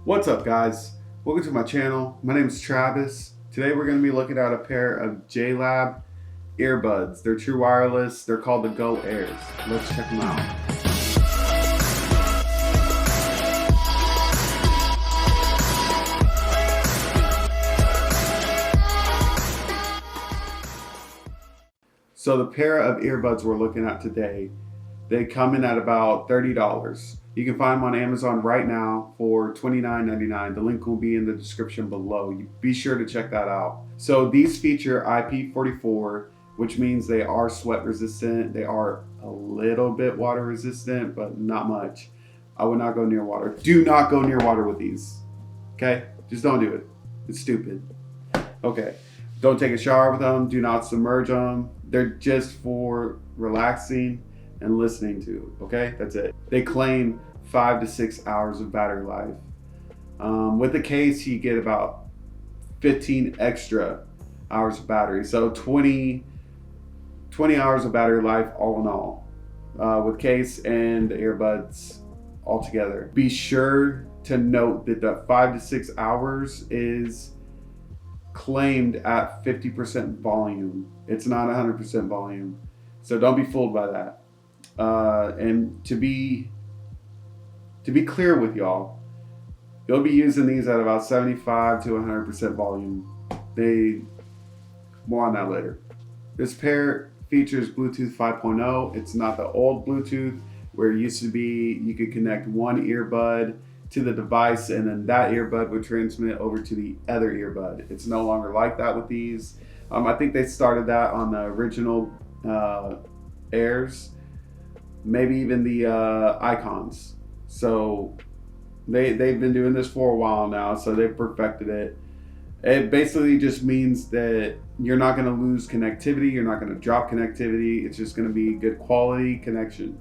What's up, guys? Welcome to my channel. My name is Travis. Today we're going to be looking at a pair of JLab earbuds. They're true wireless. They're called the Go Airs. Let's check them out. So the pair of earbuds we're looking at today, they come in at about $30. You can find them on Amazon right now for $29.99. The link will be in the description below. You be sure to check that out. So these feature IP44, which means they are sweat resistant. They are a little bit water resistant, but not much. I would not go near water. Do not go near water with these. Okay? Just don't do it. It's stupid. Okay. Don't take a shower with them. Do not submerge them. They're just for relaxing and listening to. Okay, that's it. They claim 5 to 6 hours of battery life. With the case, you get about 15 extra hours of battery. So 20 hours of battery life all in all, with case and the earbuds all together. Be sure to note that the 5 to 6 hours is claimed at 50% volume. It's not 100% volume. So don't be fooled by that. And to be clear with y'all, you'll be using these at about 75 to 100% volume. More on that later. This pair features Bluetooth 5.0. It's not the old Bluetooth where it used to be you could connect one earbud to the device and then that earbud would transmit over to the other earbud. It's no longer like that with these. I think they started that on the original Airs, maybe even the Icons. So they've been doing this for a while now, so they've perfected it. It basically just means that you're not going to lose connectivity, you're not going to drop connectivity. It's just going to be good quality connection.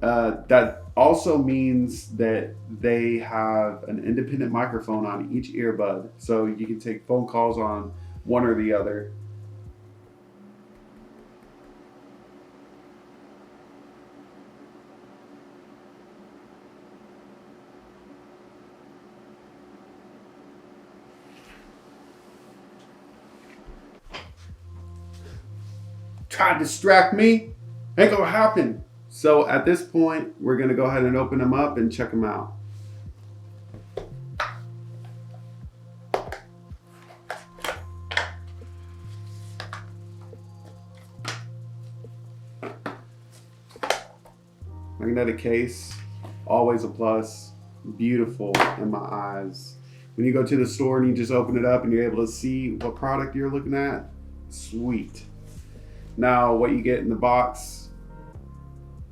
That also means that they have an independent microphone on each earbud, so you can take phone calls on one or the other. Try to distract me, ain't gonna happen. So at this point, we're gonna go ahead and open them up and check them out. Magnetic case, always a plus. Beautiful in my eyes. When you go to the store and you just open it up and you're able to see what product you're looking at, sweet. Now, what you get in the box,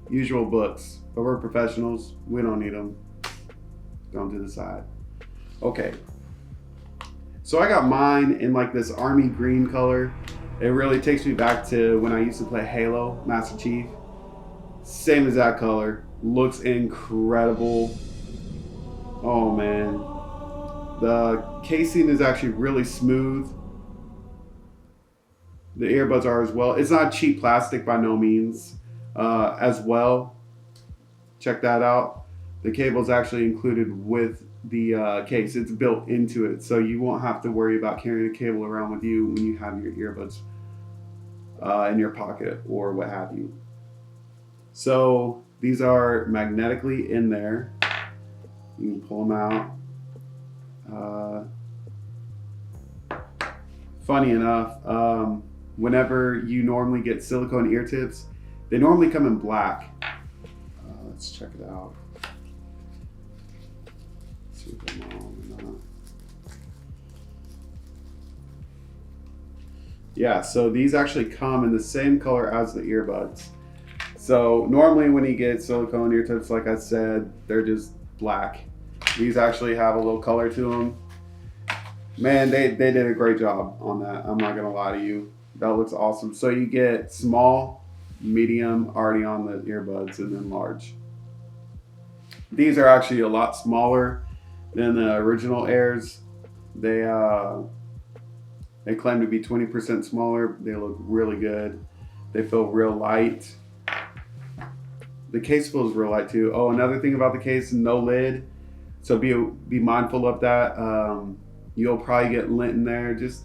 usual books, but we're professionals, we don't need them. Don't to the side. Okay, so I got mine in like this army green color. It really takes me back to when I used to play Halo, Master Chief. Same as that color, looks incredible. Oh man, the casing is actually really smooth. The earbuds are as well. It's not cheap plastic by no means as well. Check that out. The cable is actually included with the case. It's built into it, so you won't have to worry about carrying a cable around with you when you have your earbuds in your pocket or what have you. So these are magnetically in there. You can pull them out. Funny enough, whenever you normally get silicone ear tips, they normally come in black. Let's check it out. Let's see if they're on or not. Yeah, so these actually come in the same color as the earbuds. So normally when you get silicone ear tips, like I said, they're just black. These actually have a little color to them. Man, they did a great job on that. I'm not gonna lie to you. That looks awesome. So you get small, medium already on the earbuds, and then large. These are actually a lot smaller than the original Airs. They claim to be 20% smaller. They look really good. They feel real light. The case feels real light too. Oh, another thing about the case, no lid. So be mindful of that. You'll probably get lint in there. Just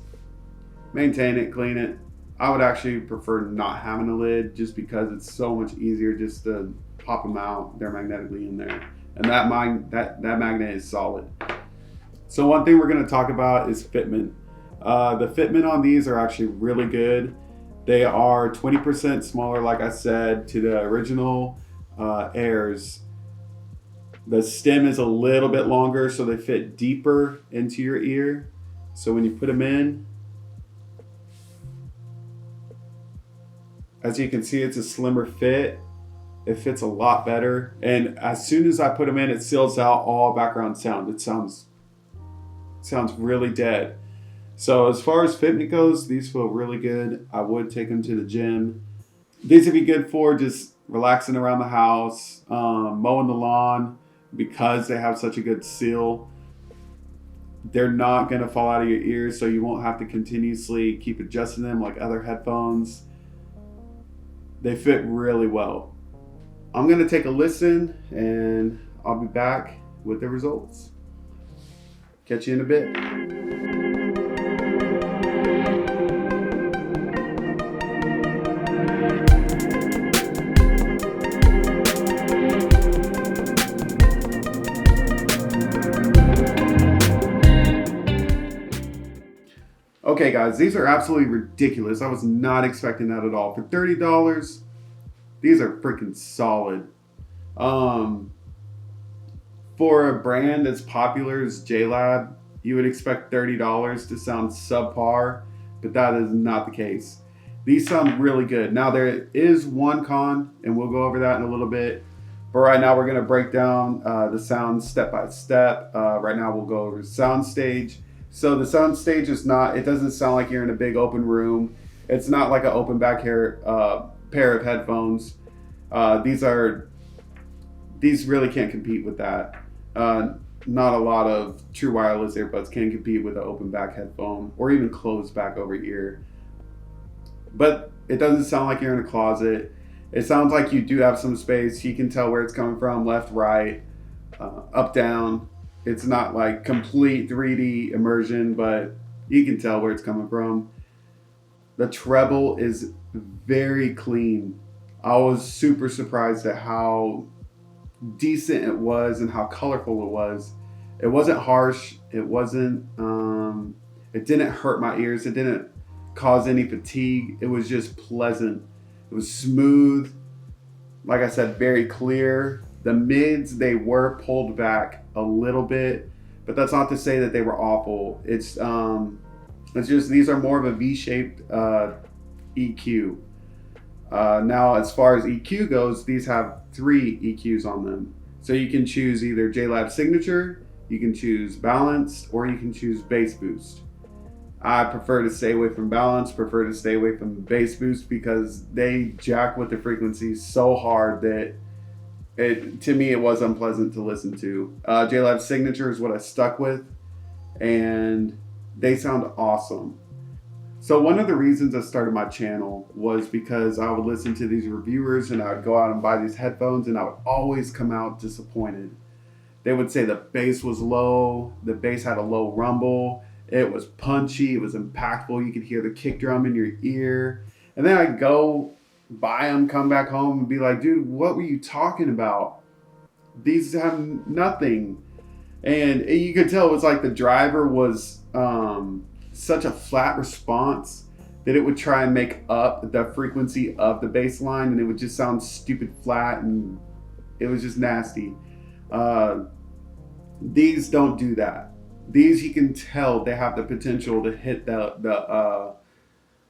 maintain it, clean it. I would actually prefer not having a lid just because it's so much easier just to pop them out. They're magnetically in there, and that magnet is solid. So one thing we're going to talk about is fitment. The fitment on these are actually really good. They are 20% smaller, like I said, to the original Airs. The stem is a little bit longer, so they fit deeper into your ear. So when you put them in, as you can see, it's a slimmer fit. It fits a lot better. And as soon as I put them in, it seals out all background sound. It sounds really dead. So as far as fitment goes, these feel really good. I would take them to the gym. These would be good for just relaxing around the house, mowing the lawn, because they have such a good seal. They're not going to fall out of your ears, so you won't have to continuously keep adjusting them like other headphones. They fit really well. I'm going to take a listen, and I'll be back with the results. Catch you in a bit. Okay guys, these are absolutely ridiculous. I was not expecting that at all. For $30, these are freaking solid. For a brand as popular as JLab, you would expect $30 to sound subpar, but that is not the case. These sound really good. Now there is one con, and we'll go over that in a little bit. But right now we're gonna break down the sound step by step. Right now we'll go over the sound stage. So the sound stage is not, it doesn't sound like you're in a big open room. It's not like an open back pair of headphones. These really can't compete with that. Not a lot of true wireless earbuds can compete with an open back headphone or even closed back over ear. But it doesn't sound like you're in a closet. It sounds like you do have some space. You can tell where it's coming from, left, right, up, down. It's not like complete 3D immersion, but you can tell where it's coming from. The treble is very clean. I was super surprised at how decent it was and how colorful it was. It wasn't harsh. It wasn't, it didn't hurt my ears. It didn't cause any fatigue. It was just pleasant. It was smooth. Like I said, very clear. The mids, they were pulled back a little bit, but that's not to say that they were awful. It's just, these are more of a V-shaped EQ. Now, as far as EQ goes, these have 3 EQs on them. So you can choose either JLab Signature, you can choose Balanced, or you can choose Bass Boost. I prefer to stay away from Balanced, prefer to stay away from Bass Boost because they jack with the frequencies so hard that to me it was unpleasant to listen to. JLab Signature is what I stuck with, and they sound awesome. So one of the reasons I started my channel was because I would listen to these reviewers and I would go out and buy these headphones and I would always come out disappointed. They would say the bass was low, the bass had a low rumble, it was punchy, it was impactful, you could hear the kick drum in your ear. And then I'd go buy them, come back home and be like, dude, what were you talking about? These have nothing. And you could tell it was like the driver was such a flat response that it would try and make up the frequency of the bass line, and it would just sound stupid flat, and it was just nasty. These don't do that. These, you can tell they have the potential to hit the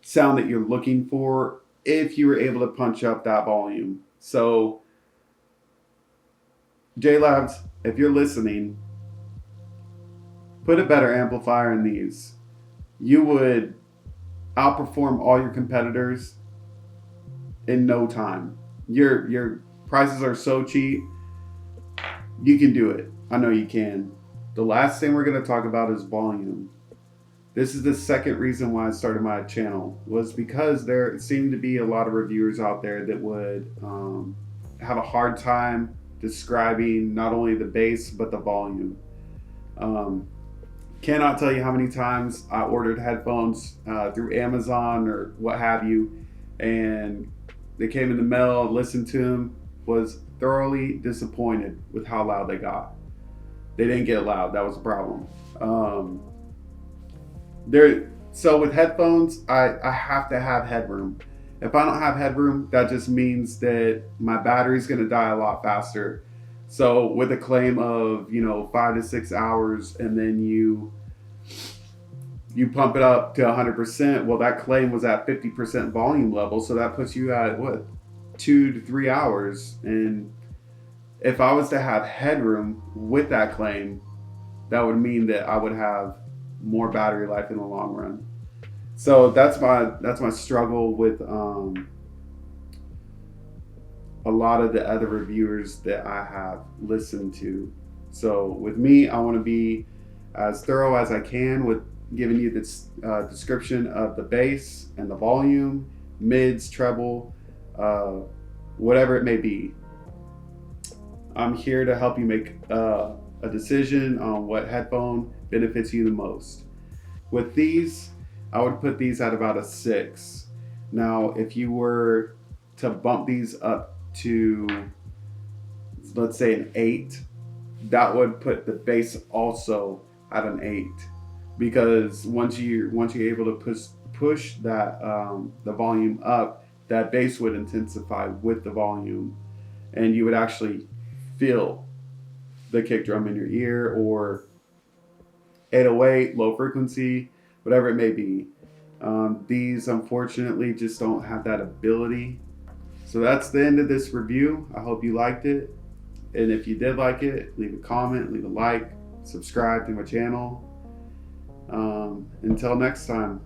sound that you're looking for if you were able to punch up that volume. So JLabs, if you're listening, put a better amplifier in these. You would outperform all your competitors in no time. Your prices are so cheap. You can do it. I know you can. The last thing we're going to talk about is volume. This is the second reason why I started my channel, was because there seemed to be a lot of reviewers out there that would have a hard time describing not only the bass but the volume. Cannot tell you how many times I ordered headphones through Amazon or what have you, and they came in the mail, listened to them, was thoroughly disappointed with how loud they got. They didn't get loud. That was the problem. So with headphones, I have to have headroom. If I don't have headroom, that just means that my battery's going to die a lot faster. So with a claim of 5 to 6 hours, and then you pump it up to 100%, well, that claim was at 50% volume level, so that puts you at what, 2 to 3 hours. And if I was to have headroom with that claim, that would mean that I would have more battery life in the long run. So that's my struggle with a lot of the other reviewers that I have listened to. So with me, I want to be as thorough as I can with giving you this description of the bass and the volume, mids, treble, whatever it may be. I'm here to help you make a decision on what headphone benefits you the most. With these, I would put these at about a 6. Now, if you were to bump these up to, let's say, an 8, that would put the bass also at an 8, because once you're able to push that the volume up, that bass would intensify with the volume, and you would actually feel the kick drum in your ear, or 808, low frequency, whatever it may be. These unfortunately just don't have that ability. So that's the end of this review. I hope you liked it. And if you did like it, leave a comment, leave a like, subscribe to my channel. Until next time.